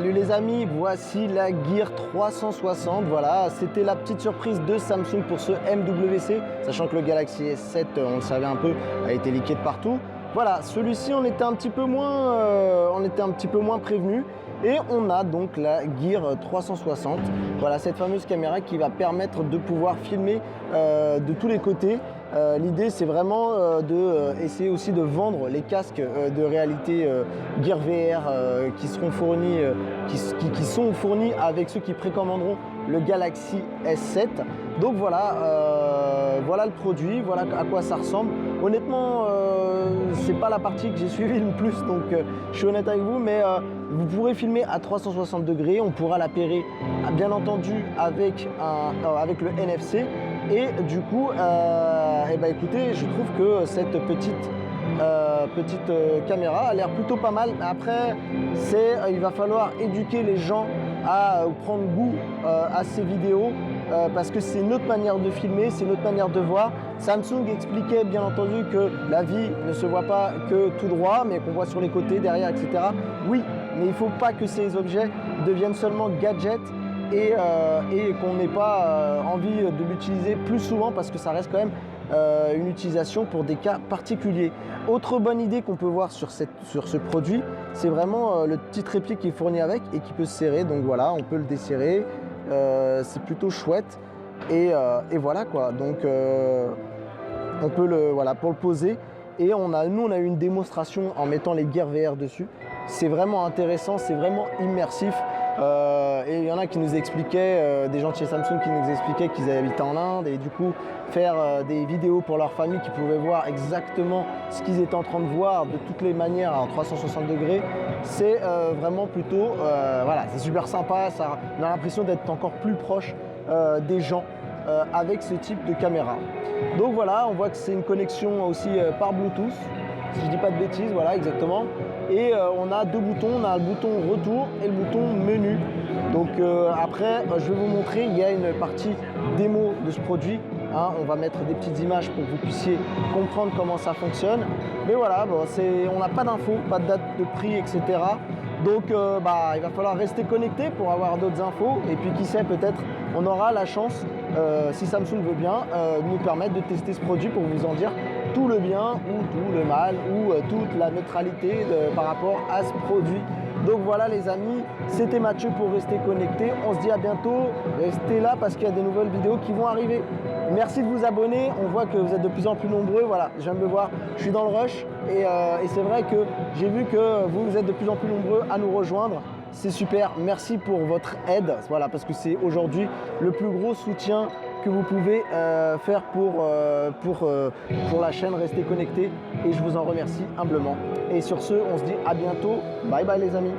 Salut les amis, voici la Gear 360, voilà, c'était la petite surprise de Samsung pour ce MWC, sachant que le Galaxy S7, on le savait un peu, a été leaké de partout. Voilà, celui-ci on était un petit peu moins prévenu. Et on a donc la Gear 360, voilà cette fameuse caméra qui va permettre de pouvoir filmer de tous les côtés. L'idée c'est vraiment essayer aussi de vendre les casques de réalité Gear VR qui seront fournis, qui sont fournis avec ceux qui précommanderont le Galaxy S7. Donc voilà, voilà le produit, voilà à quoi ça ressemble. Honnêtement, c'est pas la partie que j'ai suivie le plus, donc je suis honnête avec vous, mais vous pourrez filmer à 360 degrés, on pourra l'appairer bien entendu avec le NFC. Et du coup, écoutez, je trouve que cette petite caméra a l'air plutôt pas mal. Après, il va falloir éduquer les gens à prendre goût à ces vidéos parce que c'est une autre manière de filmer, c'est une autre manière de voir. Samsung expliquait bien entendu que la vie ne se voit pas que tout droit, mais qu'on voit sur les côtés, derrière, etc. Oui, mais il ne faut pas que ces objets deviennent seulement gadgets et qu'on n'ait pas envie de l'utiliser plus souvent parce que ça reste quand même une utilisation pour des cas particuliers. Autre bonne idée qu'on peut voir sur ce produit, c'est vraiment le petit trépied qui est fourni avec et qui peut se serrer. Donc voilà, on peut le desserrer, c'est plutôt chouette et voilà quoi. Donc on peut pour le poser. Et nous on a eu une démonstration en mettant les Gear VR dessus. C'est vraiment intéressant, c'est vraiment immersif. Et il y en a qui nous expliquaient, des gens de chez Samsung qui nous expliquaient qu'ils habitaient en Inde et du coup faire des vidéos pour leur famille qui pouvaient voir exactement ce qu'ils étaient en train de voir de toutes les manières en 360 degrés. C'est vraiment plutôt, voilà, c'est super sympa, on a l'impression d'être encore plus proche des gens avec ce type de caméra. Donc voilà, on voit que c'est une connexion aussi par Bluetooth, si je dis pas de bêtises, voilà exactement. Et on a deux boutons, on a le bouton retour et le bouton menu. Donc après, je vais vous montrer, il y a une partie démo de ce produit. Hein, on va mettre des petites images pour que vous puissiez comprendre comment ça fonctionne. Mais voilà, bon, on n'a pas d'infos, pas de date de prix, etc. Donc il va falloir rester connecté pour avoir d'autres infos. Et puis qui sait, peut-être on aura la chance, si Samsung veut bien, de nous permettre de tester ce produit pour vous en dire tout le bien ou tout le mal ou toute la neutralité par rapport à ce produit. Donc voilà les amis, c'était Mathieu pour rester connecté. On se dit à bientôt, restez là parce qu'il y a des nouvelles vidéos qui vont arriver. Merci de vous abonner, on voit que vous êtes de plus en plus nombreux, voilà, je viens de le voir, je suis dans le rush et c'est vrai que j'ai vu que vous êtes de plus en plus nombreux à nous rejoindre. C'est super, merci pour votre aide, voilà, parce que c'est aujourd'hui le plus gros soutien que vous pouvez faire pour la chaîne, restez connectés et je vous en remercie humblement. Et sur ce, on se dit à bientôt, bye bye les amis.